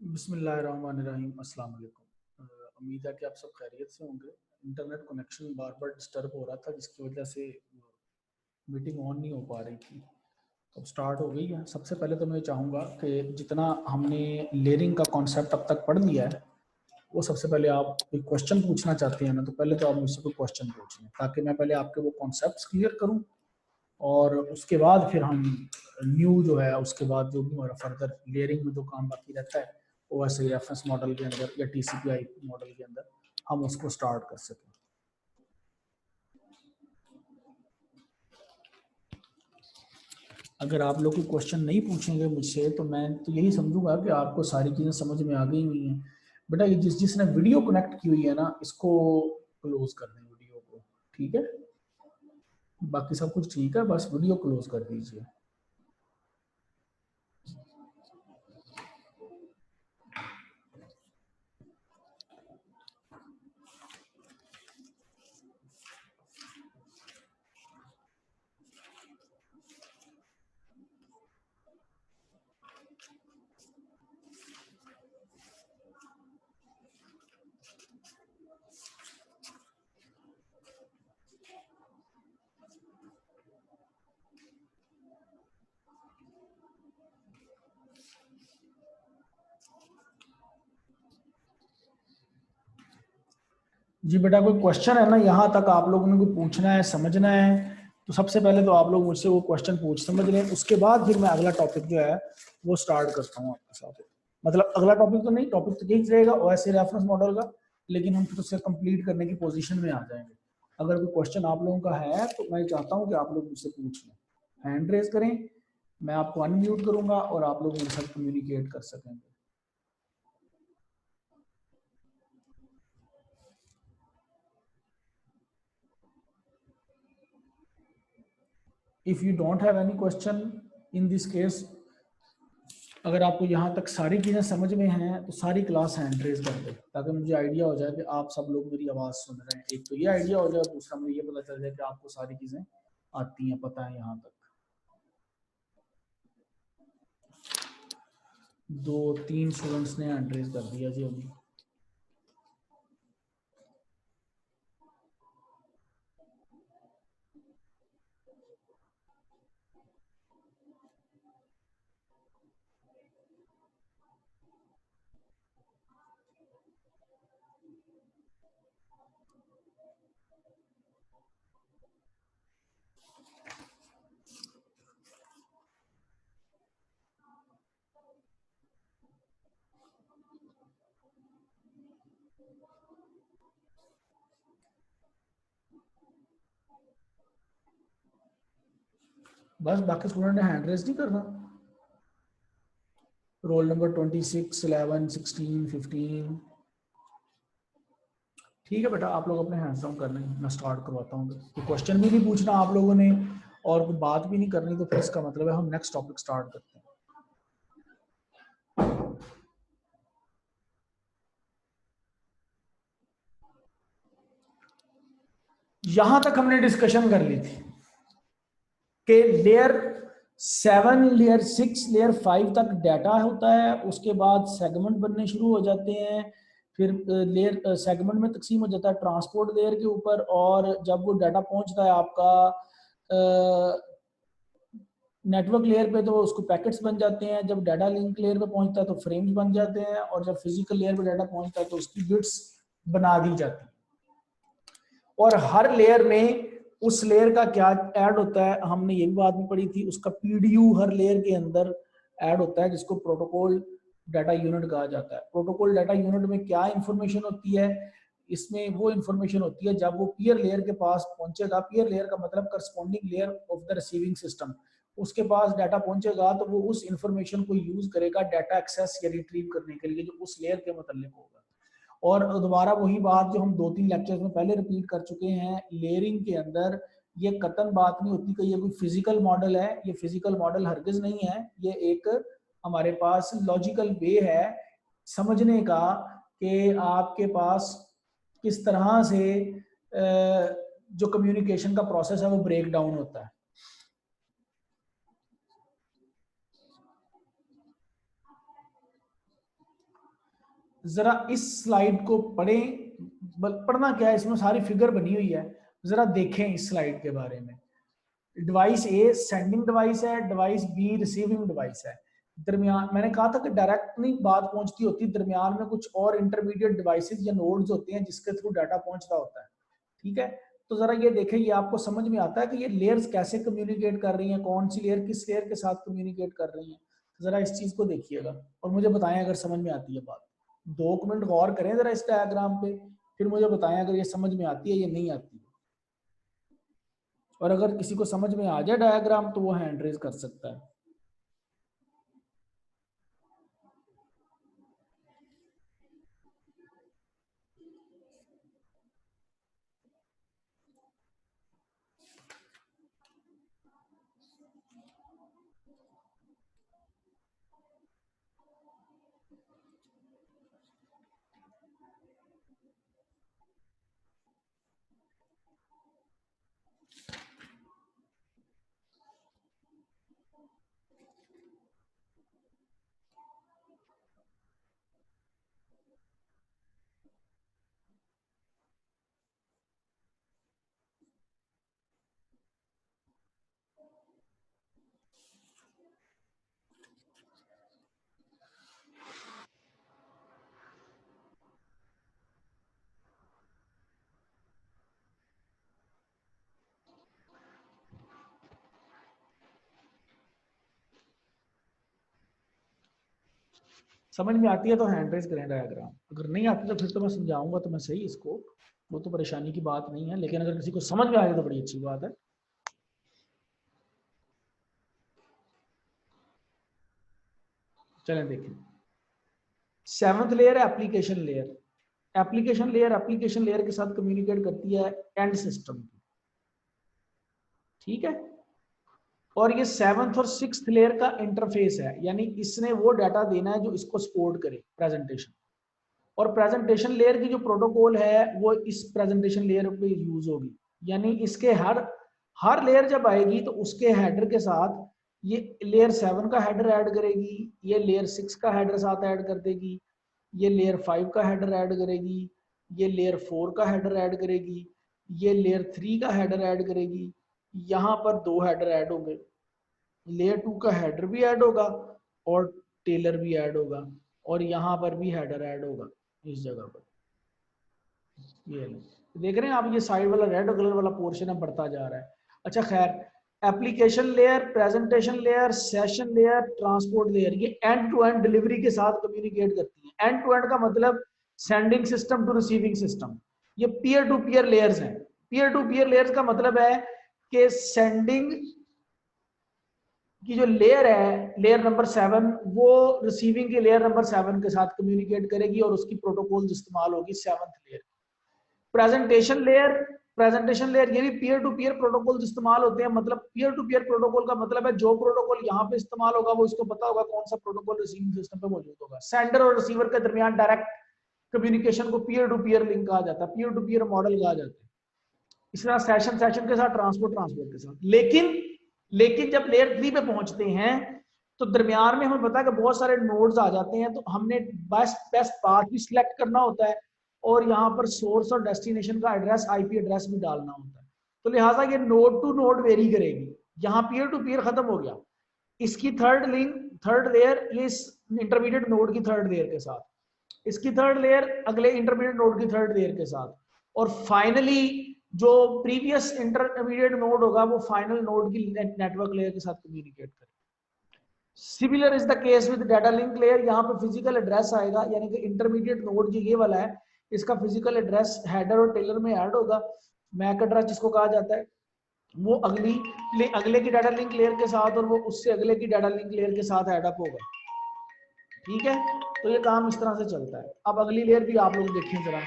बिस्मिल्लाहिर्रहमानिर्रहीम। अस्सलाम वालेकुम। उम्मीद है कि आप सब खैरियत से होंगे। इंटरनेट कनेक्शन बार बार डिस्टर्ब हो रहा था, जिसकी वजह से मीटिंग ऑन नहीं हो पा रही थी। अब स्टार्ट हो गई है। सबसे पहले तो मैं चाहूँगा कि जितना हमने लेयरिंग का कॉन्सेप्ट अब तक पढ़ लिया है, वो सबसे पहले आप कोई क्वेश्चन पूछना चाहते हैं ना, तो पहले तो आप मुझसे कोई क्वेश्चन पूछ लें, ताकि मैं पहले आपके वो कॉन्सेप्ट्स क्लियर करूँ, और उसके बाद फिर हम न्यू जो है, उसके बाद जो भी हमारा फर्दर लेयरिंग में जो काम बाकी रहता है, वो ऐसे रेफरेंस मॉडल के अंदर या TCP/IP मॉडल के अंदर हम उसको स्टार्ट कर सकें। अगर आप लोग कोई क्वेश्चन नहीं पूछेंगे मुझसे, तो मैं तो यही समझूंगा कि आपको सारी चीज़ें समझ में आ गई हुई हैं। बेटा ये जिसने वीडियो कनेक्ट की हुई है ना, इसको क्लोज कर दें वीडियो को, ठीक है? बाकी सब कुछ ठीक है, बस वीडियो क्लोज कर दीजिए। जी बेटा, कोई क्वेश्चन है ना यहाँ तक आप लोगों ने कोई पूछना है, समझना है, तो सबसे पहले तो आप लोग मुझसे वो क्वेश्चन पूछ समझ लें। उसके बाद फिर मैं अगला टॉपिक जो है वो स्टार्ट करता हूँ आपके साथ। मतलब अगला टॉपिक तो नहीं, टॉपिक तो यही रहेगा OSI रेफरेंस मॉडल का, लेकिन हम फिर उससे कंप्लीट करने की पोजीशन में आ जाएंगे। अगर कोई क्वेश्चन आप लोगों का है तो मैं चाहता हूँ कि आप लोग मुझसे पूछ लें, हैंड रेज करें, मैं आपको अनम्यूट करूंगा और आप लोग मेरे साथ कम्युनिकेट कर सकेंगे। If you don't have any question in this case, अगर आपको यहाँ तक सारी चीज़ें समझ में हैं, तो सारी क्लास हैंड रेज कर दे, ताकि मुझे आइडिया हो जाए कि आप सब लोग मेरी आवाज़ सुन रहे हैं। एक तो ये आइडिया हो जाए, दूसरा मुझे ये पता चल जाए कि आपको सारी चीज़ें आती हैं, पता है यहाँ तक। 2-3 स्टूडेंट्स ने हैंड रेज कर दिया जी अभी। बस बाकी स्टूडेंट ने हैंड रेज नहीं करना। Roll number 26, 11, 16, 15। ठीक है बेटा, आप लोग अपने हैंड्स डाउन कर लें, मैं स्टार्ट करवाता हूँ। तो क्वेश्चन भी नहीं पूछना आप लोगों ने और कोई बात भी नहीं करनी, तो फिर इसका मतलब है हम नेक्स्ट टॉपिक स्टार्ट करते हैं। यहां तक हमने डिस्कशन कर ली थी कि लेयर 7, लेयर 6, लेयर 5 तक डाटा होता है, उसके बाद सेगमेंट बनने शुरू हो जाते हैं, फिर लेयर सेगमेंट में तकसीम हो जाता है ट्रांसपोर्ट लेयर के ऊपर, और जब वो डाटा पहुंचता है आपका नेटवर्क लेयर पे, तो उसको पैकेट्स बन जाते हैं। जब डाटा लिंक लेयर पे पहुंचता है तो फ्रेम्स बन जाते हैं, और जब फिजिकल लेयर पे डाटा पहुंचता है तो उसकी बिट्स बना दी जाती है। और हर लेयर में उस लेयर का क्या ऐड होता है, हमने ये भी बात में पढ़ी थी, उसका PDU हर लेयर के अंदर ऐड होता है, जिसको प्रोटोकॉल डाटा यूनिट कहा जाता है। प्रोटोकॉल डाटा यूनिट में क्या इंफॉर्मेशन होती है? इसमें वो इंफॉर्मेशन होती है जब वो पीयर लेयर के पास पहुंचेगा। पीयर लेयर का मतलब corresponding layer of the receiving system, उसके पास डाटा पहुंचेगा तो वो उस इंफॉर्मेशन को यूज करेगा डाटा एक्सेस या रिट्रीव करने के लिए, जो उस लेयर के मतलब होगा। और दोबारा वही बात जो हम 2-3 लेक्चर्स में पहले रिपीट कर चुके हैं, लेयरिंग के अंदर ये कतन बात नहीं होती कि ये कोई फिजिकल मॉडल है। ये फिजिकल मॉडल हरगिज नहीं है, ये एक हमारे पास लॉजिकल वे है समझने का कि आपके पास किस तरह से जो कम्युनिकेशन का प्रोसेस है वो ब्रेक डाउन होता है। जरा इस स्लाइड को पढ़ें, पढ़ना क्या है, इसमें सारी फिगर बनी हुई है, जरा देखें इस स्लाइड के बारे में। डिवाइस ए सेंडिंग डिवाइस है, डिवाइस बी रिसीविंग डिवाइस है। दरमियान मैंने कहा था कि डायरेक्ट नहीं बात पहुंचती होती, दरमियान में कुछ और इंटरमीडिएट डिवाइसेस या नोड्स होते हैं जिसके थ्रू डाटा पहुंचता होता है। ठीक है, तो जरा ये देखें, ये आपको समझ में आता है कि ये लेयर्स कैसे कम्युनिकेट कर रही हैं, कौन सी लेयर किस लेयर के साथ कम्युनिकेट कर रही हैं। जरा इस चीज को देखिएगा और मुझे बताएं अगर समझ में आती है बात। 2 मिनट गौर करें जरा इस डायग्राम पे, फिर मुझे बताएं अगर ये समझ में आती है या नहीं आती है। और अगर किसी को समझ में आ जाए डायग्राम तो वो हैंड रेज कर सकता है। समझ में आती है तो हैंड रेज करें डायग्राम, अगर नहीं आती तो फिर तो मैं समझाऊंगा तो मैं सही इसको, वो तो परेशानी की बात नहीं है, लेकिन अगर किसी को समझ में आ जाए तो बड़ी अच्छी बात है। चलें देखें, सेवंथ लेयर है एप्लीकेशन लेयर। एप्लीकेशन लेयर के साथ कम्युनिकेट करती है एंड सिस्टम। ठीक है, और ये सेवंथ और सिक्स्थ लेयर का इंटरफेस है, यानी इसने वो डाटा देना है जो इसको सपोर्ट करे प्रेजेंटेशन। और प्रेजेंटेशन लेयर की जो प्रोटोकॉल है वो इस प्रेजेंटेशन लेयर पे यूज होगी, यानी इसके हर हर लेयर जब आएगी तो उसके हेडर के साथ ये लेयर 7 का हेडर ऐड करेगी, ये लेयर 6 का हेडर साथ ऐड कर देगी, ये लेयर 5 का हेडर ऐड करेगी, ये लेयर 4 का हेडर ऐड करेगी, ये लेयर 3 का हेडर ऐड करेगी। यहाँ पर 2 हेडर ऐड होंगे, लेयर 2 का हेडर भी ऐड होगा और टेलर भी ऐड होगा, और यहाँ पर भी हेडर ऐड होगा इस जगह पर। ये देख रहे हैं आप, ये साइड वाला रेड कलर वाला पोर्शन है बढ़ता जा रहा है। अच्छा खैर, application layer, presentation layer, session layer, transport layer, ये एंड टू एंड डिलीवरी के साथ कम्युनिकेट करती है। एंड टू एंड का मतलब sending system to receiving system. ये पीयर टू पीयर लेयर्स हैं। पीयर टू पीयर लेयर्स का मतलब है कि सेंडिंग की जो लेयर है, लेयर नंबर 7, वो रिसीविंग की लेयर नंबर 7 के साथ कम्युनिकेट करेगी और उसकी प्रोटोकॉल इस्तेमाल होगी 7th layer. Presentation layer, presentation layer ये भी पीयर टू पीयर प्रोटोकॉल इस्तेमाल होते हैं। मतलब पीयर टू पीयर प्रोटोकॉल का मतलब है जो प्रोटोकॉल यहाँ पे इस्तेमाल होगा वो इसको पता होगा कौन सा प्रोटोकॉल रिसीविंग सिस्टम पे मौजूद होगा। सेंडर और रिसीवर के दरमियान डायरेक्ट कम्युनिकेशन को पीयर टू पीयर लिंक कहा जाता है, पीयर टू पीयर मॉडल कहा जाता है। इस तरह सेशन सेशन के साथ, ट्रांसपोर्ट ट्रांसपोर्ट के साथ। लेकिन जब लेयर 3 पे पहुंचते हैं तो दरमियान में हमें पता है कि बहुत सारे नोड्स आ जाते हैं, तो हमने बेस्ट पाथ भी सिलेक्ट करना होता है और यहाँ पर सोर्स और डेस्टिनेशन का एड्रेस, आईपी एड्रेस भी डालना होता है। तो लिहाजा ये नोड टू नोड वेरी करेगी। यहाँ पीयर टू पीयर खत्म हो गया, इसकी थर्ड लिंक, थर्ड लेयर ये इंटरमीडिएट नोड की थर्ड लेयर के साथ, इसकी थर्ड लेयर अगले इंटरमीडिएट नोड की थर्ड लेयर के साथ, और फाइनली जो प्रीवियस इंटरमीडिएट नोड होगा वो फाइनल नोड की नेटवर्क लेयर के साथ कम्युनिकेट करेगा। Similar is the case with data link layer. यहाँ पे फिजिकल एड्रेस आएगा, यानी कि इंटरमीडिएट नोड जो ये वाला है इसका फिजिकल एड्रेस हेडर और टेलर में ऐड होगा। मैक एड्रेस जिसको कहा जाता है, वो अगले की डाटा लिंक लेयर के साथ और वो उससे अगले की डाटा लिंक लेयर के साथ ऐड अप होगा। ठीक है, तो ये काम इस तरह से चलता है। अब अगली लेयर भी आप लोग देखें जरा।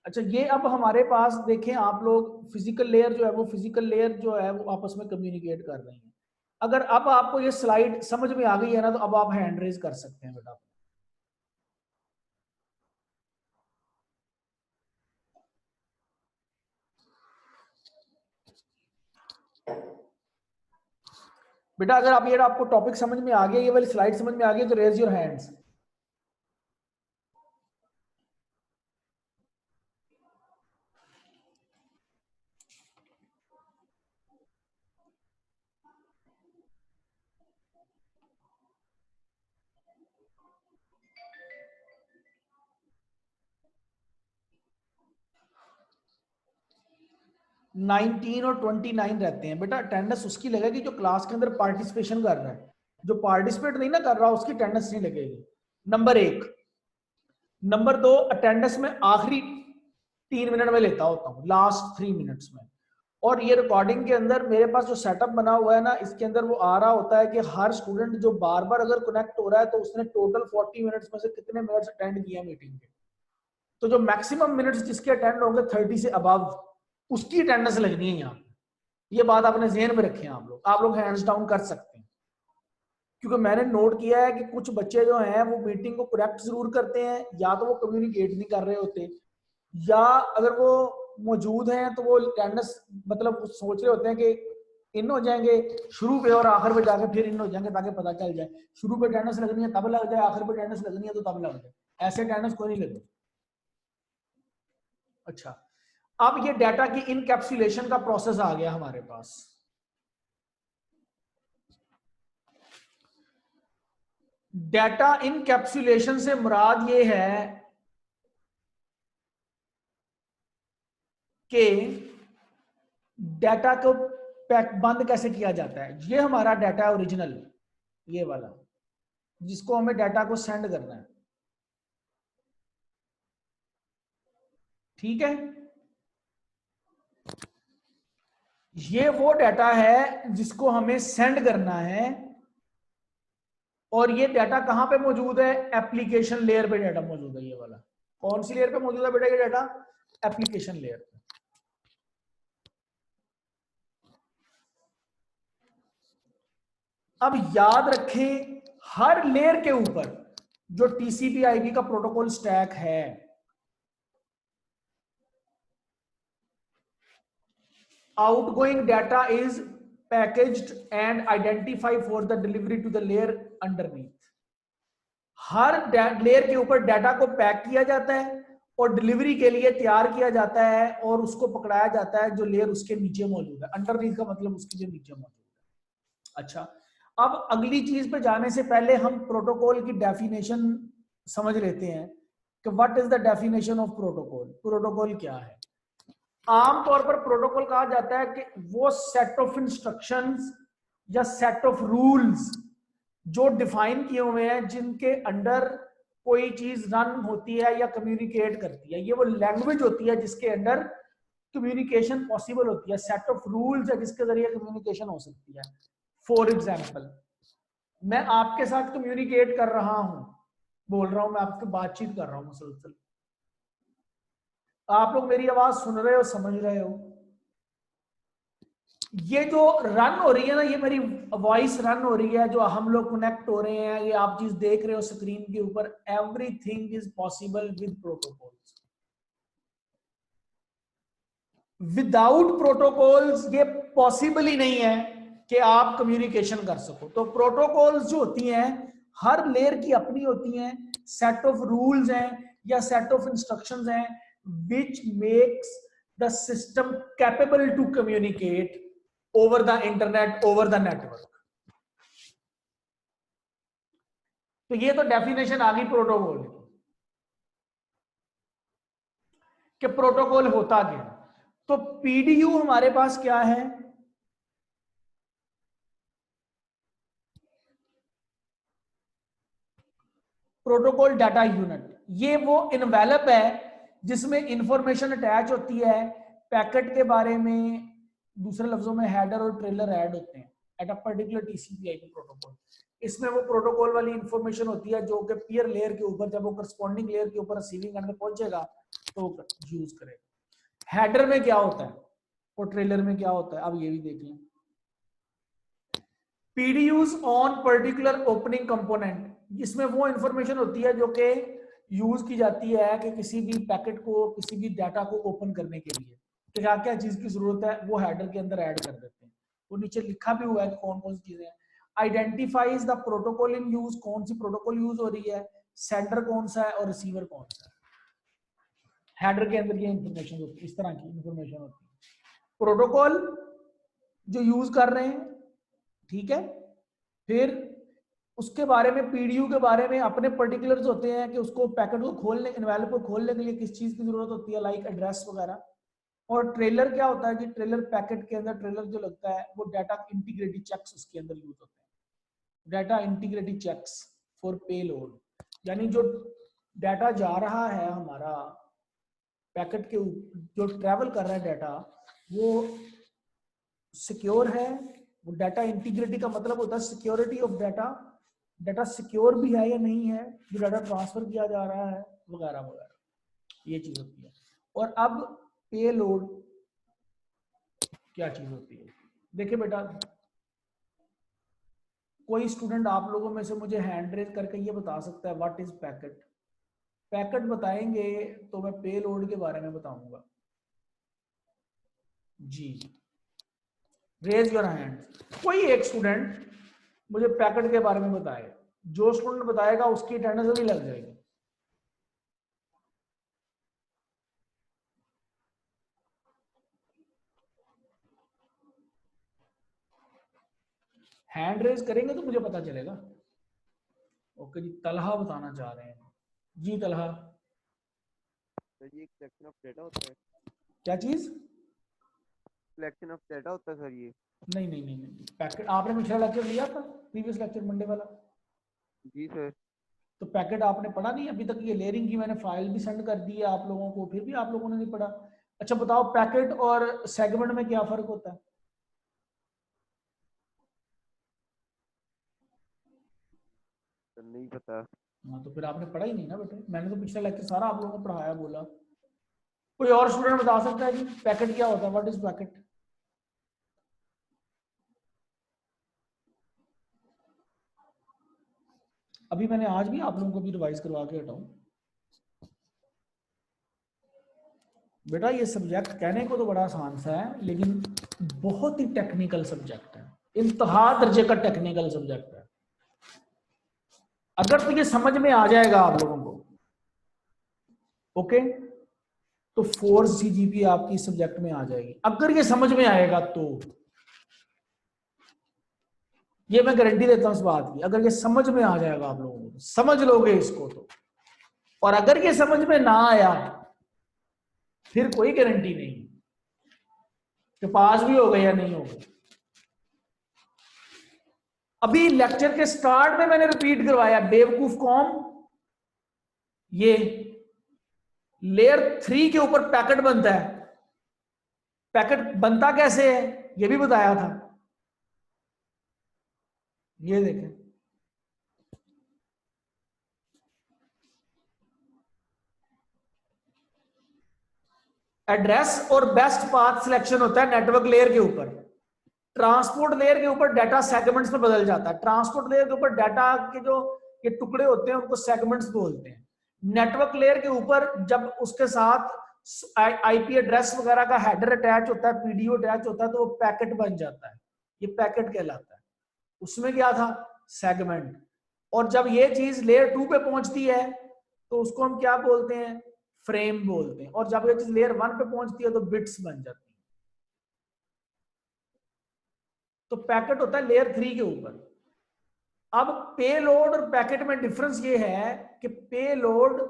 अच्छा, ये अब हमारे पास देखें आप लोग, फिजिकल लेयर जो है वो आपस में कम्युनिकेट कर रही हैं। अगर अब आपको ये स्लाइड समझ में आ गई है ना, तो अब आप हैंड रेज कर सकते हैं बेटा। बेटा अगर आप ये आपको टॉपिक समझ में आ गया, ये वाली स्लाइड समझ में आ गई, तो रेज योर हैंड्स। नाइनटीन और 29 रहते हैं बेटा। अटेंडेंस उसकी लगेगी जो क्लास के अंदर पार्टिसिपेशन कर रहा है, जो पार्टिसिपेट नहीं ना कर रहा उसकी अटेंडेंस नहीं लगेगी। नंबर 1। नंबर 2, अटेंडेंस में आखिरी 3 मिनट में लेता होता हूँ, लास्ट 3 मिनट्स में। और ये रिकॉर्डिंग के अंदर मेरे पास जो सेटअप बना हुआ है ना, इसके अंदर वो आ रहा होता है कि हर स्टूडेंट जो बार बार अगर कनेक्ट हो रहा है तो उसने टोटल 40 मिनट्स में से कितने मिनट्स अटेंड किया मीटिंग के। तो जो मैक्सिमम मिनट्स जिसके अटेंड होंगे 30 से अबव, उसकी अटेंडेंस लगनी है यहाँ। ये बात आपने ज़हन में रखी है। आप लोग हैंड्स डाउन कर सकते हैं, क्योंकि मैंने नोट किया है कि कुछ बच्चे जो हैं वो मीटिंग को करेक्ट जरूर करते हैं, या तो वो कम्युनिकेट नहीं कर रहे होते, या अगर वो मौजूद हैं तो वो अटेंडेंस मतलब सोच रहे होते हैं कि इन हो जाएंगे शुरू पे और आखिर पे जाके फिर इन हो जाएंगे, ताकि पता चल जाए शुरू पे अटेंडेंस लगनी है तब लग जाए, आखिर पे अटेंडेंस लगनी है तो तब लग जाए। ऐसे अटेंडेंस कोई नहीं लगे। अच्छा, अब ये डाटा की इनकैप्सुलेशन का प्रोसेस आ गया हमारे पास। डाटा इनकैप्सुलेशन से मुराद ये है कि डाटा को पैक बंद कैसे किया जाता है। ये हमारा डाटा ओरिजिनल, ये वाला जिसको हमें डाटा को सेंड करना है, ठीक है। ये वो डाटा है जिसको हमें सेंड करना है, और ये डाटा कहां पे मौजूद है? एप्लीकेशन लेयर पे डाटा मौजूद है। ये वाला कौन सी लेयर पे मौजूद है बेटा? ये डाटा एप्लीकेशन लेयर पे। अब याद रखें, हर लेयर के ऊपर जो TCP/IP का प्रोटोकॉल स्टैक है, outgoing data is packaged and identified for the delivery to the layer underneath। Her layer के ऊपर डाटा को पैक किया जाता है और डिलीवरी के लिए तैयार किया जाता है, और उसको पकड़ाया जाता है जो लेयर उसके नीचे मौजूद है। अंडरनीथ का मतलब उसके जो नीचे मौजूद है। अच्छा, अब अगली चीज पे जाने से पहले हम प्रोटोकॉल की डेफिनेशन समझ लेते हैं कि what is the definition of protocol. Protocol क्या है? आमतौर पर प्रोटोकॉल कहा जाता है कि वो सेट ऑफ इंस्ट्रक्शंस या सेट ऑफ रूल्स जो डिफाइन किए हुए हैं, जिनके अंडर कोई चीज रन होती है या कम्युनिकेट करती है। ये वो लैंग्वेज होती है जिसके अंडर कम्युनिकेशन पॉसिबल होती है। सेट ऑफ रूल्स है जिसके जरिए कम्युनिकेशन हो सकती है। फॉर एग्जाम्पल, मैं आपके साथ कम्युनिकेट कर रहा हूं, बोल रहा हूं, मैं आपसे बातचीत कर रहा हूं मुसलसल, आप लोग मेरी आवाज सुन रहे हो, समझ रहे हो। ये जो रन हो रही है ना, ये मेरी वॉइस रन हो रही है, जो हम लोग कनेक्ट हो रहे हैं, ये आप चीज देख रहे हो स्क्रीन के ऊपर, everything is possible with protocols. Without protocols ये पॉसिबल ही नहीं है कि आप कम्युनिकेशन कर सको। तो प्रोटोकॉल्स जो होती हैं हर लेयर की अपनी होती हैं, सेट ऑफ रूल्स हैं या सेट ऑफ इंस्ट्रक्शंस हैं, which makes the system capable to communicate over the internet, over the network। तो ये तो डेफिनेशन आ गई प्रोटोकॉल की कि प्रोटोकॉल होता क्या। तो पीडीयू हमारे पास क्या है? Protocol data unit. ये वो इनवेलप है जिसमें इंफॉर्मेशन अटैच होती है पैकेट के बारे में, दूसरे लफ्जों में हेडर और ट्रेलर ऐड होते हैं at a particular TCP/IP protocol. इसमें वो प्रोटोकॉल वाली इंफॉर्मेशन होती है जो कि पीयर लेयर के ऊपर, जब वो करस्पॉन्डिंग लेयर के ऊपर रिसीविंग एंड में पहुंचेगा तो यूज करेगा। हेडर में क्या होता है और ट्रेलर में क्या होता है, अब ये भी देख लें। पीडीयूज ऑन पर्टिकुलर ओपनिंग कंपोनेंट, इसमें वो इंफॉर्मेशन होती है जो कि यूज की जाती है कि किसी भी पैकेट को, किसी भी डाटा को ओपन करने के लिए तो क्या क्या चीज की जरूरत है वो हेडर के अंदर ऐड कर देते हैं। वो नीचे लिखा भी हुआ है कि कौन कौन सी चीजें हैं। Identifies the protocol in use, कौन सी प्रोटोकॉल यूज हो रही है, सेंडर कौन सा है और रिसीवर कौन सा है। हेडर के अंदर ये इंफॉर्मेशन होती है, इस तरह की इंफॉर्मेशन होती है। प्रोटोकॉल जो यूज कर रहे हैं, ठीक है, फिर उसके बारे में, पीडीयू के बारे में अपने पर्टिकुलर्स होते हैं कि उसको पैकेट को खोलने, एनवेलप को खोलने के लिए किस चीज की जरूरत होती है, लाइक एड्रेस वगैरह। और ट्रेलर क्या होता है कि ट्रेलर पैकेट के अंदर, ट्रेलर जो लगता है वो डाटा इंटीग्रिटी चेक्स उसके अंदर यूज होते हैं। Data integrity checks for payload, यानी जो डाटा जा रहा है हमारा पैकेट के, जो ट्रेवल कर रहा है डाटा, वो सिक्योर है। वो डाटा इंटीग्रिटी का मतलब होता है security of data, data secure भी है या नहीं है जो डाटा ट्रांसफर किया जा रहा है, वगैरह वगैरह, ये चीज होती है। और अब पेलोड क्या चीज होती है, देखिए बेटा, कोई स्टूडेंट आप लोगों में से मुझे हैंड रेज करके ये बता सकता है व्हाट इज पैकेट। पैकेट बताएंगे तो मैं पेलोड के बारे में बताऊंगा। जी, रेज योर हैंड, कोई एक स्टूडेंट मुझे पैकेट के बारे में बताए। जो स्टूडेंट बताएगा उसकी अटेंडेंस भी लग जाएगी। हैंड रेज करेंगे तो मुझे पता चलेगा। ओके जी, तलहा बताना चाह रहे हैं। जी तलहा, सर ये कलेक्शन ऑफ डेटा होता है। क्या चीज? कलेक्शन ऑफ डेटा होता है सर ये। नहीं नहीं नहीं नहीं, पैकेट आपने पिछला लेक्चर लिया था, प्रीवियस लेक्चर मंडे वाला। जी सर। तो पैकेट आपने पढ़ा नहीं अभी तक? ये लेयरिंग की मैंने फाइल भी सेंड कर दी है आप लोगों को, फिर भी आप लोगों ने नहीं पढ़ा। अच्छा बताओ, पैकेट और सेगमेंट में क्या फर्क होता है? सर नहीं पता। हाँ तो फिर आपने पढ़ा ही नहीं ना बेटे, मैंने तो पिछला लेक्चर सारा आप लोगों को पढ़ाया बोला। कोई और स्टूडेंट बता सकता है कि पैकेट क्या होता है, व्हाट इज पैकेट? अभी मैंने आज भी आप लोगों को भी रिवाइज करवा के हटाऊं। बेटा ये सब्जेक्ट कहने को तो बड़ा आसान सा है, लेकिन बहुत ही टेक्निकल सब्जेक्ट है, इंतहा दर्जे का टेक्निकल सब्जेक्ट है। अगर तो ये समझ में आ जाएगा आप लोगों को, ओके, तो 4 CGP आपकी सब्जेक्ट में आ जाएगी। अगर ये समझ में आएगा तो, ये मैं गारंटी देता हूं इस बात की, अगर ये समझ में आ जाएगा आप लोगों को, समझ लोगे इसको तो। और अगर ये समझ में ना आया फिर कोई गारंटी नहीं कि पास भी हो गए या नहीं हो गए। अभी लेक्चर के स्टार्ट में मैंने रिपीट करवाया, बेवकूफ कौम, ये लेयर 3 के ऊपर पैकेट बनता है। पैकेट बनता कैसे है ये भी बताया था। ये देखें, एड्रेस और बेस्ट पाथ सिलेक्शन होता है नेटवर्क लेयर के ऊपर। ट्रांसपोर्ट लेयर के ऊपर डाटा सेगमेंट्स में बदल जाता है। ट्रांसपोर्ट लेयर के ऊपर डाटा के जो ये टुकड़े होते हैं उनको सेगमेंट्स बोलते हैं। नेटवर्क लेयर के ऊपर जब उसके साथ आईपी एड्रेस वगैरह का हेडर अटैच होता है, पीडीओ अटैच होता है, तो वो पैकेट बन जाता है। ये पैकेट कहलाता है। उसमें क्या था? सेगमेंट। और जब ये चीज लेयर 2 पे पहुंचती है तो उसको हम क्या बोलते हैं? फ्रेम बोलते हैं। और जब ये चीज लेयर 1 पे पहुंचती है तो बिट्स बन जाती है। तो पैकेट होता है लेयर 3 के ऊपर। अब पेलोड और पैकेट में डिफरेंस ये है कि payload,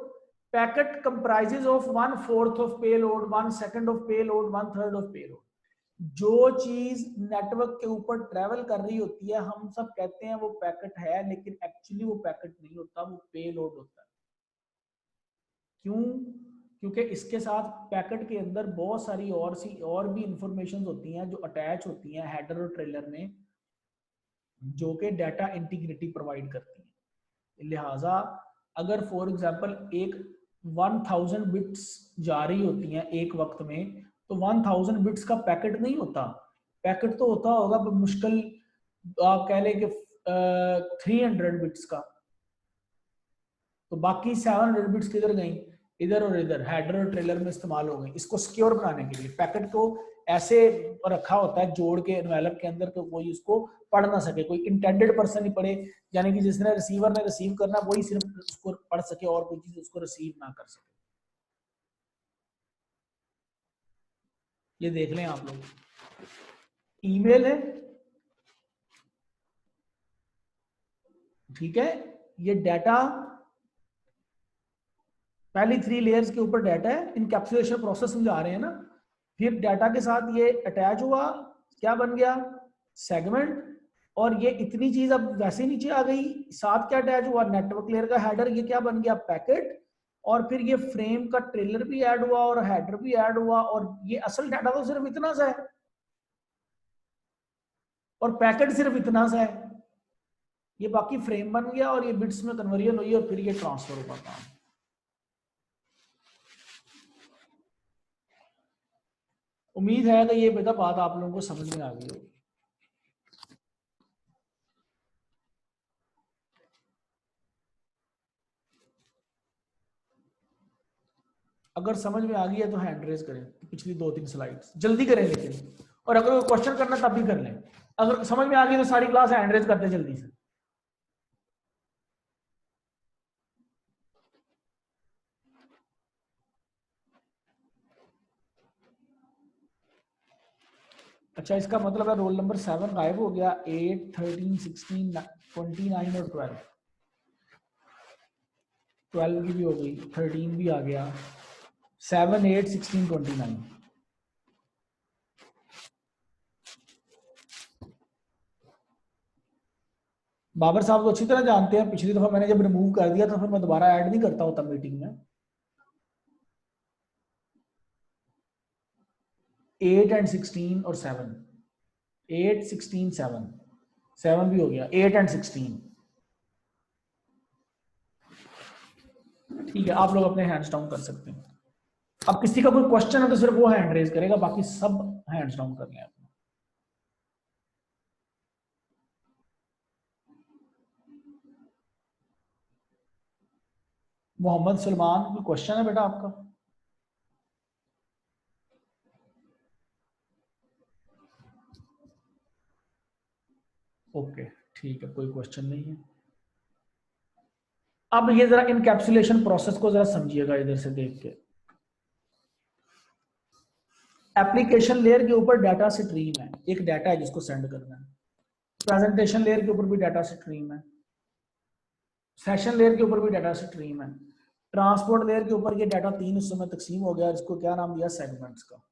packet comprises of 1/4 of payload, 1/2 of payload, 1/3 of payload. जो चीज नेटवर्क के ऊपर ट्रेवल कर रही होती है हम सब कहते हैं वो पैकेट है, लेकिन एक्चुअली वो पैकेट नहीं होता, वो पेलोड होता है। क्यों? क्योंकि इसके साथ पैकेट के अंदर बहुत सारी और भी इंफॉर्मेशन होती हैं जो अटैच होती हैं हेडर और ट्रेलर में, जो कि डाटा इंटीग्रिटी प्रोवाइड करती है। लिहाजा अगर फॉर एग्जांपल एक 1000 बिट्स जा रही होती हैं एक वक्त में, तो 1000 बिट्स का पैकेट नहीं होता। पैकेट तो होता होगा मुश्किल आप कह लें कि 300 बिट्स का। तो बाकी 700 बिट्स किधर गई? इधर और इधर, हेडर और ट्रेलर में इस्तेमाल हो गई। इसको सिक्योर बनाने के लिए पैकेट को ऐसे रखा होता है जोड़ के एनवेलप के अंदर, तो कोई उसको पढ़ ना सके, कोई इंटेंडेड पर्सन ही पढ़े, यानी कि जिसने रिसीवर ने रिसीव करना वही सिर्फ उसको पढ़ सके और कोई चीज उसको रिसीव ना कर सके। ये देख लें आप लोग, ईमेल है, ठीक है, ये डाटा पहली 3 लेयर्स के ऊपर डाटा है, इनकैप्सुलेशन प्रोसेस समझा रहे हैं ना। फिर डाटा के साथ ये अटैच हुआ, क्या बन गया? सेगमेंट। और ये इतनी चीज अब वैसे नीचे आ गई, साथ क्या अटैच हुआ? नेटवर्क लेयर का हेडर, ये क्या बन गया? पैकेट। और फिर ये फ्रेम का ट्रेलर भी ऐड हुआ और हेडर भी ऐड हुआ, और ये असल डाटा तो सिर्फ इतना सा है और पैकेट सिर्फ इतना सा है। ये बाकी फ्रेम बन गया और ये बिट्स में कन्वर्जन हुई और फिर ये ट्रांसफर हुआ काम। उम्मीद है कि ये बेटा बात आप लोगों को समझ में आ गई होगी। अगर समझ में आ गई है तो हैंड रेज करें, पिछली 2-3 स्लाइड्स जल्दी करें लेकिन, और अगर क्वेश्चन करना तब भी कर लें। अगर समझ में आ गई तो सारी क्लास हैंड रेज करते जल्दी से। अच्छा, इसका मतलब है रोल नंबर 7 गायब हो गया, 8, 13, 16, 29 और 12 की भी हो गई, 13 भी आ गया, 7, 8, 16, 29। बाबर साहब को अच्छी तरह जानते हैं, पिछली दफा मैंने जब रिमूव कर दिया तो फिर मैं दोबारा ऐड नहीं करता होता मीटिंग में। 8 एंड 16 और 7, 8, 16, 7, 7 भी हो गया, 8 एंड 16। ठीक है, आप लोग अपने हैंड्स डाउन कर सकते हैं। अब किसी का कोई क्वेश्चन है तो सिर्फ वो हैंड रेज करेगा, बाकी सब हैंड्स डाउन कर लें। मोहम्मद सलमान, कोई क्वेश्चन है बेटा आपका? ओके, ठीक है, कोई क्वेश्चन नहीं है। अब ये जरा इनकैप्सुलेशन प्रोसेस को जरा समझिएगा इधर से देख के। एप्लीकेशन लेयर के ऊपर डाटा स्ट्रीम है, एक डाटा है जिसको सेंड करना है। प्रेजेंटेशन लेयर के ऊपर भी डाटा स्ट्रीम है, सेशन लेयर के ऊपर भी डाटा स्ट्रीम है, ट्रांसपोर्ट लेयर के ऊपर ये डाटा 3 हिस्सों में तकसीम हो गया, इसको क्या नाम दिया? सेगमेंट्स का।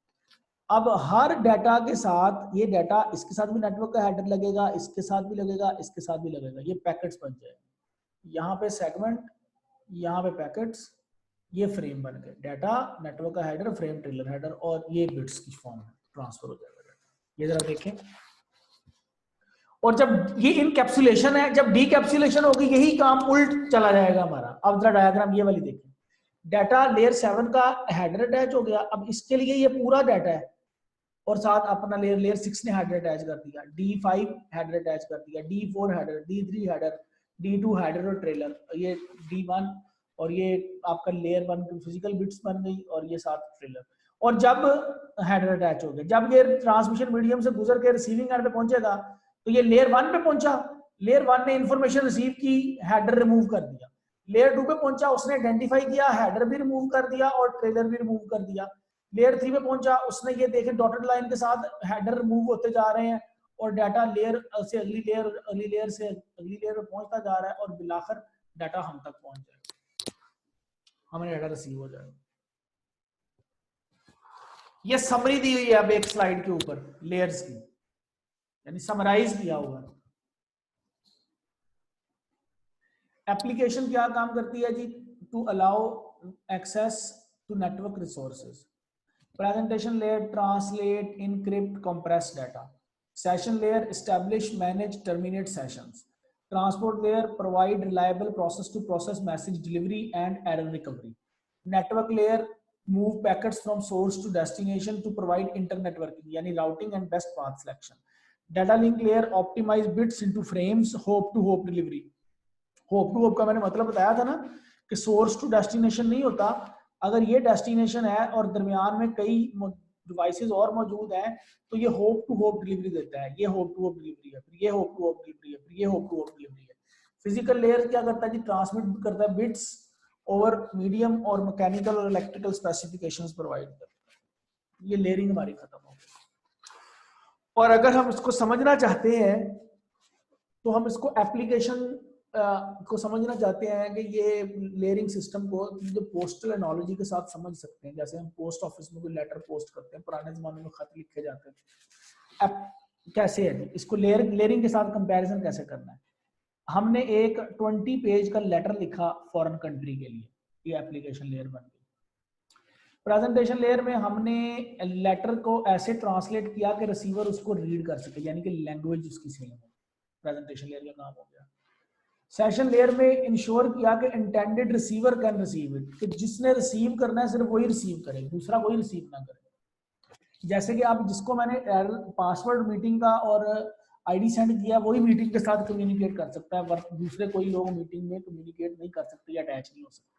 अब हर डाटा के साथ ये डाटा, इसके साथ भी नेटवर्क का हेडर लगेगा, इसके साथ भी लगेगा, इसके साथ भी लगेगा, ये पैकेट्स बन जाएंगे। यहाँ पे सेगमेंट, यहाँ पे पैकेट्स, ये फ्रेम बन गए, डाटा, नेटवर्क का हेडर, फ्रेम, ट्रेलर हेडर, और ये बिट्स की फॉर्म में ट्रांसफर हो जाएगा। ये जरा देखें। और जब ये इनकैप्सुलेशन है, जब डीकैप्सुलेशन होगी यही काम उल्ट चला जाएगा हमारा। अब जरा डायग्राम ये वाली देखें, डाटा लेयर 7 का हेडर अटैच हो गया, अब इसके लिए ये पूरा डाटा है, और साथ अपना लेयर 6 ने हेडर अटैच कर दिया, D5 हेडर अटैच कर दिया, D4 header, D3 header, D2 header और ट्रेलर, ये D1, और ये आपका लेयर 1 की फिजिकल बिट्स बन गई, और ये साथ ट्रेलर। और जब हेडर अटैच हो गया, जब ये ट्रांसमिशन मीडियम से गुजर के रिसीविंग एंड पे पहुंचेगा, तो ये लेयर 1 पे पहुंचा, लेयर 1 ने इंफॉर्मेशन रिसीव की, हेडर रिमूव कर दिया। लेयर 2 पे पहुंचा, उसने आइडेंटिफाई किया, हेडर भी रिमूव कर दिया और ट्रेलर भी रिमूव कर दिया। लेयर 3 पे पहुंचा, उसने ये देखे डॉटेड लाइन के साथ हेडर रिमूव होते जा रहे हैं, और डाटा लेयर से अगली लेयर, अगली लेयर से अगली लेयर पे पहुंचता जा रहा है, और बिलाखिर डाटा हम तक पहुंच जाएगा, हमें डाटा रिसीव हो जाएगा। ये समरी दी हुई है अब एक स्लाइड के ऊपर लेयर्स की, यानी समराइज किया हुआ है। एप्लीकेशन क्या काम करती है जी? To allow access to network resources. Presentation layer translate, encrypt, compress data. Session layer establish, manage, terminate sessions. Transport layer provide reliable process to process message delivery and error recovery. Network layer move packets from source to destination to provide internetworking यानी routing and best path selection. Data link layer optimize bits into frames, hop to hop delivery. Hop to hop का मैंने मतलब बताया था ना कि source to destination नहीं होता, अगर ये डेस्टिनेशन है और दरमियान में कई डिवाइसेस और मौजूद हैं तो ये होप टू होप डिलीवरी देता है। ये होप टू होप डिलीवरी है, फिर ये होप टू होप डिलीवरी है, फिर ये होप टू होप डिलीवरी है। फिजिकल लेयर क्या करता है जी, ट्रांसमिट करता है बिट्स ओवर मीडियम और मैकेनिकल और इलेक्ट्रिकल स्पेसिफिकेशंस प्रोवाइड करता है। ये लेयरिंग हमारी खत्म हो गई। और अगर हम इसको समझना चाहते हैं तो हम इसको एप्लीकेशन को समझना चाहते हैं कि ये लेयरिंग सिस्टम को जो पोस्टल एनोलॉजी के साथ समझ सकते हैं। जैसे हम पोस्ट ऑफिस में कोई लेटर पोस्ट करते हैं, पुराने जमाने में खत लिखे जाते थे, अब कैसे है इसको लेयरिंग के साथ कंपैरिजन कैसे करना है। हमने एक 20 पेज का लेटर लिखा फॉरेन कंट्री के लिए, ये एप्लीकेशन लेयर बन गई। प्रेजेंटेशन लेयर में हमने लेटर को ऐसे ट्रांसलेट किया कि रिसीवर उसको रीड कर सके, यानी कि लैंग्वेज उसकी सेम हो। प्रेजेंटेशन लेयर का काम हो गया। सेशन लेयर में इंश्योर किया कि intended receiver can receive it, कि जिसने रिसीव करना है सिर्फ वही रिसीव करे, दूसरा कोई रिसीव ना करे। जैसे कि आप जिसको मैंने पासवर्ड मीटिंग का और आईडी सेंड किया वही मीटिंग के साथ कम्युनिकेट कर सकता है, दूसरे कोई लोग मीटिंग में कम्युनिकेट नहीं कर सकते या अटैच नहीं हो सकते।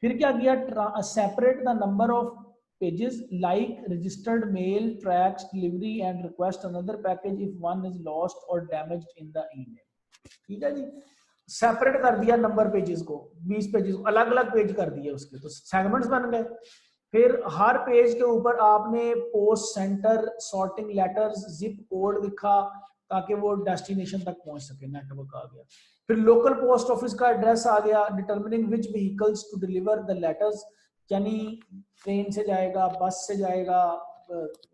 फिर क्या किया, separate the number of pages like registered mail, tracks, delivery and request another package if one is lost और डैमेज्ड इन द ईमेल। ठीक है जी, सेपरेट कर दिया नंबर पेजेस को, 20 पेजेस को अलग अलग पेज कर दिए उसके, तो सेगमेंट्स बन गए। फिर हर पेज के ऊपर आपने post centre, sorting letters, zip code लिखा ताकि वो डेस्टिनेशन तक पहुंच सके, नेटवर्क आ गया। फिर लोकल पोस्ट ऑफिस का एड्रेस आ गया, determining which vehicles to deliver the letters, यानी ट्रेन से जाएगा, बस से जाएगा,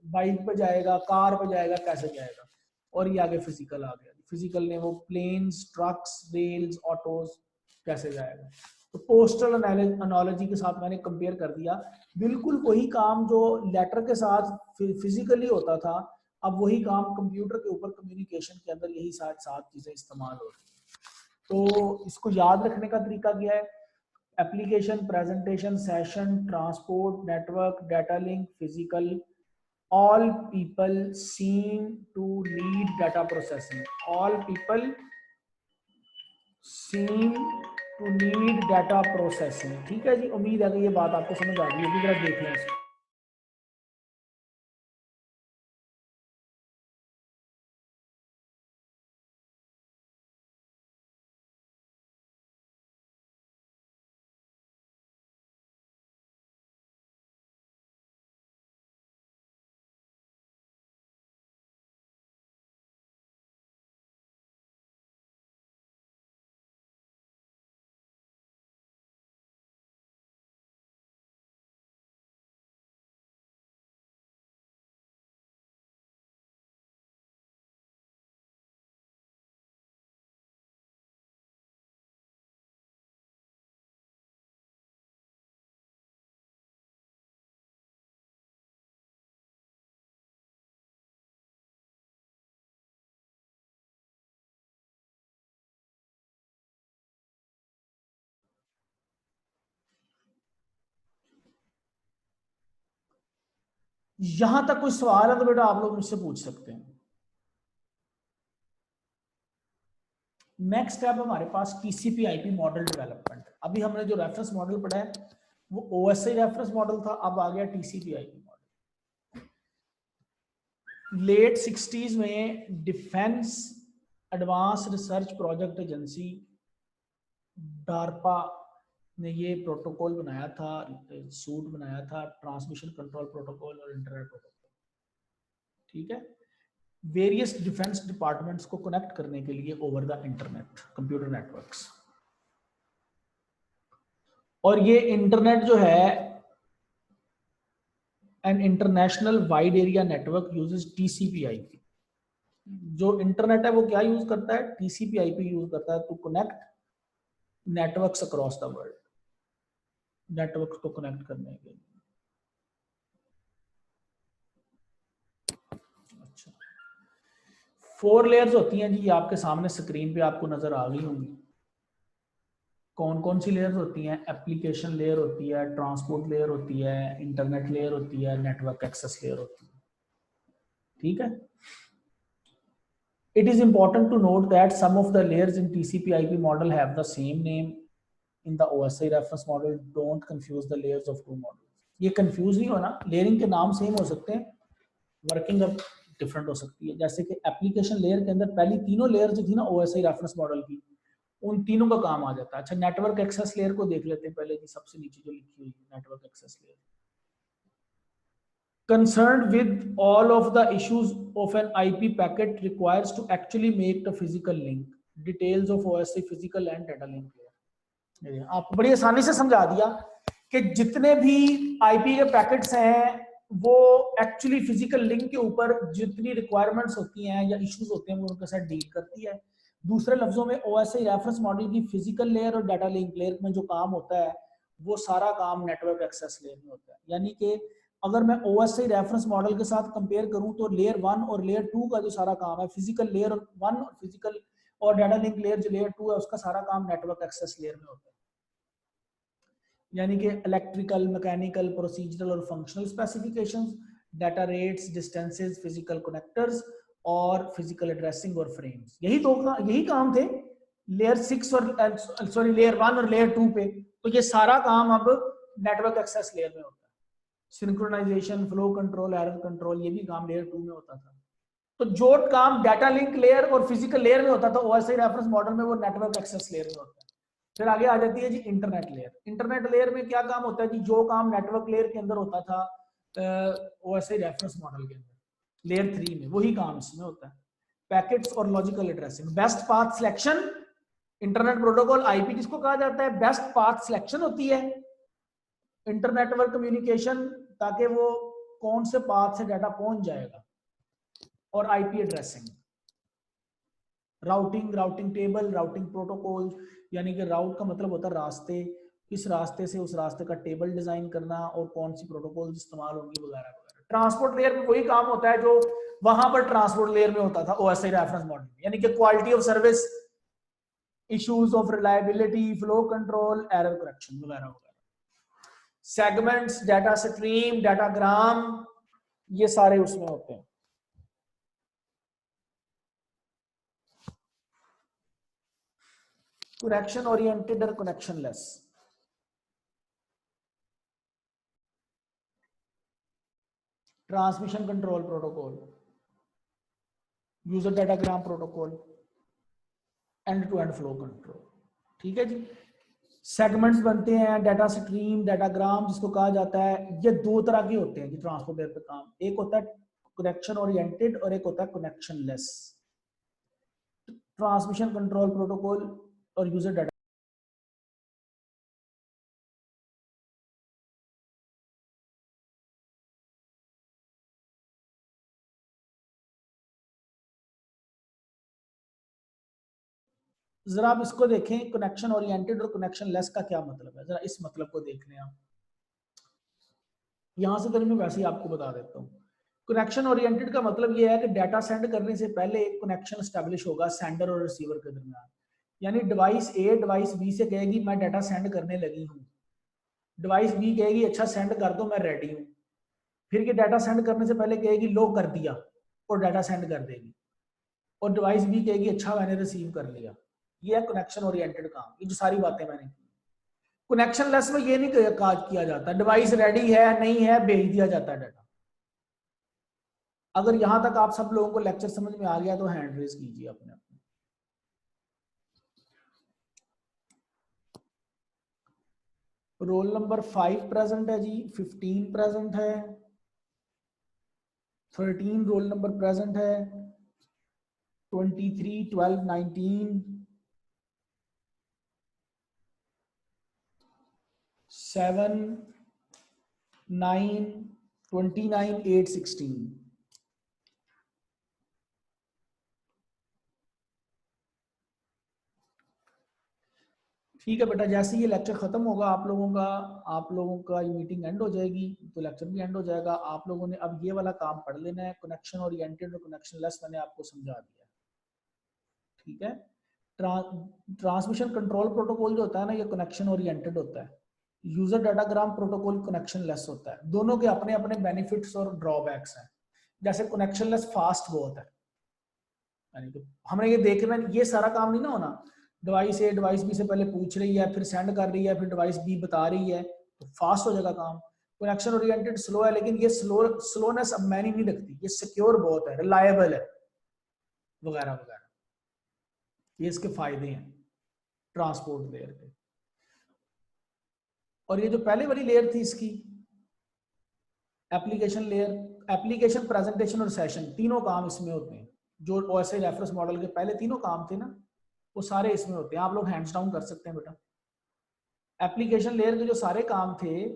बाइक पे जाएगा, कार पे जाएगा, कैसे जाएगा। और ये आगे फिजिकल आ गया, फिजिकल ने वो प्लेन्स, ट्रक्स, रेल्स, ऑटोज कैसे जाएगा। तो पोस्टल एनालॉजी के साथ मैंने कंपेयर कर दिया, बिल्कुल वही काम जो लेटर के साथ फिजिकली होता था, अब वही काम कंप्यूटर के ऊपर कम्युनिकेशन के अंदर यही सात चीजें इस्तेमाल हो रही है। तो इसको याद रखने का तरीका क्या है, application, presentation, session, transport, network, data link, physical, all people seem to need data processing, all people seem to need data processing। ठीक है जी, उम्मीद है कि ये बात आपको समझ आ गई होगी, जरा देख लें इसको। यहां तक कोई सवाल है तो बेटा आप लोग मुझसे पूछ सकते हैं। नेक्स्ट स्टेप हमारे पास टीसीपी आईपी मॉडल डेवलपमेंट। अभी हमने जो रेफरेंस मॉडल पढ़ा है वो ओएसआई रेफरेंस मॉडल था, अब आ गया TCP IP model. Late 60s में defence advance research project agency DARPA ने ये प्रोटोकॉल बनाया था, सूट बनाया था, ट्रांसमिशन कंट्रोल प्रोटोकॉल और इंटरनेट प्रोटोकॉल। ठीक है, वेरियस डिफेंस डिपार्टमेंट्स को कनेक्ट करने के लिए over the internet, computer networks. और ये इंटरनेट जो है an international wide area network uses टीसीपी/आईपी। जो इंटरनेट है वो क्या यूज करता है, टीसीपी/आईपी यूज करता है to connect networks across the world, network को कनेक्ट करने के लिए। अच्छा, 4 लेयर्स होती हैं जी, आपके सामने स्क्रीन पे आपको नजर आ गई होंगी। कौन कौन सी लेयर्स होती हैं? एप्लीकेशन लेयर होती है, ट्रांसपोर्ट लेयर होती है, इंटरनेट लेयर होती है, नेटवर्क एक्सेस लेयर होती है। ठीक है। It is important to note that some of the layers in TCP/IP model have the same name in the OSI reference model. Don't confuse the layers of two models. ये confuse नहीं होना, layering के नाम same हो सकते हैं, working अब different हो सकती है। जैसे कि एप्लीकेशन लेयर के अंदर पहली तीनों लेयर जो थी ना OSI रेफरेंस मॉडल की, उन तीनों का काम आ जाता है। अच्छा, नेटवर्क एक्सेस लेयर को देख लेते हैं पहले की, सबसे नीचे जो लिखी हुई है network access layer. Concerned with all of the issues of an IP packet requires to actually make the physical link. Details of OSI physical and data link layer. आपको बड़ी आसानी से समझा दिया कि जितने भी आईपी के पैकेट्स हैं वो एक्चुअली फिजिकल लिंक के ऊपर जितनी रिक्वायरमेंट्स होती हैं या इश्यूज होते हैं वो उनके साथ डील करती है। दूसरे लफ्जों में ओएसआई रेफरेंस मॉडल की फिजिकल लेयर और डाटा लिंक लेयर में जो काम होता है वो सारा काम नेटवर्क एक्सेस लेयर में होता है। यानी कि अगर मैं ओएसआई रेफरेंस मॉडल के साथ कंपेयर करूं तो लेयर 1 और लेयर 2 का जो सारा काम है, फिजिकल लेयर 1 और फिजिकल और डाटा लिंक लेयर जो लेयर 2 है उसका सारा काम नेटवर्क एक्सेस लेयर में होता है। यानी कि इलेक्ट्रिकल, मैकेनिकल, प्रोसीजरल और functional specifications, data rates, distances, physical connectors और फिजिकल एड्रेसिंग और फ्रेम्स, यही काम थे लेयर 6 और सॉरी लेयर 1 और लेयर 2 पे। तो ये सारा काम अब नेटवर्क एक्सेस लेयर में होता है। Synchronisation, flow control, error control, ये भी काम लेयर 2 में होता था। तो जो काम डाटा लिंक लेयर और फिजिकल लेयर में होता था ओएसआई रेफरेंस मॉडल में, वो नेटवर्क एक्सेस लेयर में होता है। फिर आगे आ जाती है जी इंटरनेट लेयर। इंटरनेट लेयर में क्या काम होता है जी? जो काम नेटवर्क लेयर के अंदर होता था ओएसआई रेफरेंस मॉडल के अंदर लेयर 3 में, वही काम इसमें होता है। पैकेट्स और logical addressing, best path selection, internet protocol IP किसको कहा जाता है? बेस्ट पाथ सिलेक्शन होती है इंटरनेटवर्क कम्युनिकेशन, ताकि वो कौन से पाथ से डाटा पहुंच जाएगा। और IP addressing, routing table, routing protocol, यानी कि राउट का मतलब होता है रास्ते, किस रास्ते से उस रास्ते का टेबल डिजाइन करना और कौन सी प्रोटोकॉल इस्तेमाल होंगी वगैरह वगैरह। ट्रांसपोर्ट लेयर में वही काम होता है जो वहां पर ट्रांसपोर्ट लेयर में होता था ओएसआई रेफरेंस मॉडल में, यानी कि quality of service, issues of reliability, flow control, error correction वगैरह वगैरह। सेगमेंट्स, डाटा स्ट्रीम, डाटाग्राम, ये सारे उसमें होते हैं। कनेक्शन ओरिएंटेड और connectionless. Transmission control protocol, user datagram protocol, end to end flow control. ठीक है जी। सेगमेंट्स बनते हैं, डाटा स्ट्रीम, डाटाग्राम जिसको कहा जाता है, ये दो तरह के होते हैं जी ट्रांसपोर्ट लेयर पे काम। एक होता है कनेक्शन ओरिएंटेड और एक होता है connection less. Transmission control protocol और यूजर डाटा, जरा आप इसको देखें, कनेक्शन ओरिएंटेड और कनेक्शन लेस का क्या मतलब है, जरा इस मतलब को देख लें आप। यहां से तो मैं वैसे ही आपको बता देता हूँ। कनेक्शन ओरिएंटेड का मतलब यह है कि डाटा सेंड करने से पहले एक कनेक्शन स्टैब्लिश होगा सेंडर और रिसीवर के दरमियान। यानी डिवाइस ए डिवाइस बी से कहेगी मैं डाटा सेंड करने लगी हूँ, डिवाइस बी कहेगी अच्छा सेंड कर दो मैं रेडी हूँ, फिर ये डाटा सेंड करने से पहले कहेगी लो कर दिया और डाटा सेंड कर देगी, और डिवाइस बी कहेगी अच्छा मैंने रिसीव कर लिया। ये है कनेक्शन ओरिएंटेड काम, ये जो सारी बातें मैंने की। कनेक्शन लेस में ये नहीं किया जाता, डिवाइस रेडी है नहीं है भेज दिया जाता है डाटा। अगर यहां तक आप सब लोगों को लेक्चर समझ में आ गया तो हैंड रेज कीजिए अपने अपने। रोल नंबर 5 प्रेजेंट है जी, 15 प्रेजेंट है, 13 रोल नंबर प्रेजेंट है, 23, 12, 19, 7, 9, 29, 8, 16। ठीक है बेटा, जैसे ये लेक्चर खत्म होगा आप लोगों का ये मीटिंग एंड हो जाएगी तो लेक्चर भी एंड हो जाएगा। आप लोगों ने अब ये वाला काम पढ़ लेना है, कनेक्शन ओरिएंटेड और कनेक्शन लेस मैंने आपको समझा दिया। ठीक है। ट्रांसमिशन कंट्रोल प्रोटोकॉल जो होता है ना, ये कनेक्शन ओरिएंटेड होता है। User datagram protocol connection less होता है। दोनों के अपने अपने बेनिफिट्स और ड्रॉबैक्स हैं। जैसे कनेक्शन लेस फास्ट बहुत है, यानी कि हमने ये देखना, ये सारा काम नहीं ना होना, डिवाइस ए डिवाइस बी से पहले पूछ रही है, फिर सेंड कर रही है, फिर डिवाइस बी बता रही है, तो फास्ट हो जाएगा काम। कनेक्शन ओरिएंटेड स्लो है, लेकिन ये स्लोनेस अब मैनी नहीं रखती, ये सिक्योर बहुत है, रिलायबल है, वगैरह वगैरह। ये इसके फायदे हैं ट्रांसपोर्ट लेयर के। और ये जो पहले वाली लेयर थी इसकी एप्लीकेशन लेयर, एप्लीकेशन, प्रेजेंटेशन और सेशन, तीनों काम इसमें होते हैं। जो OSI रेफरेंस मॉडल के पहले तीनों काम थे ना, वो सारे इसमें होते हैं। आप लोग हैंड्स डाउन कर सकते हैं बेटा। एप्लीकेशन लेयर के जो सारे काम थे,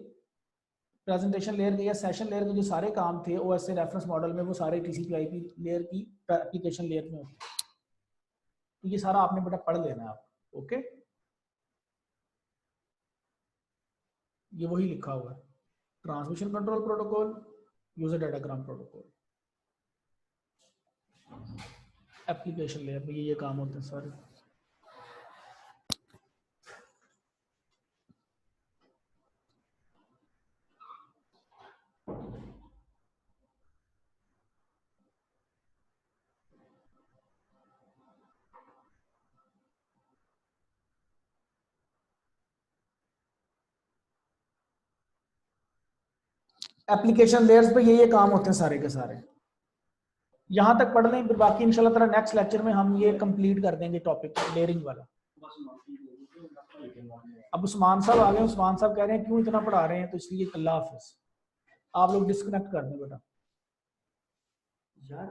प्रेजेंटेशन लेयर के या सेशन लेयर के जो सारे काम थे OSI रेफरेंस मॉडल में, वो सारे TCP/IP लेयर की एप्लीकेशन लेयर में होते हैं। तो ये सारा आपने बेटा पढ़ लेना है आप, ओके। ये वही लिखा हुआ है, transmission control protocol, user datagram protocol, application layer में ये काम होते हैं सारे। एप्लीकेशन लेयर्स पे ये काम होते हैं सारे के सारे। यहां तक पढ़ लें, फिर बाकी इंशाल्लाह ताला नेक्स्ट लेक्चर में हम ये कंप्लीट कर देंगे टॉपिक लेयरिंग वाला। अब उस्मान साहब आ गए। उस्मान साहब कह रहे हैं क्यों इतना पढ़ा रहे हैं, तो इसलिए अल्लाह हाफिज। आप लोग डिस्कनेक्ट कर दें बेटा। यार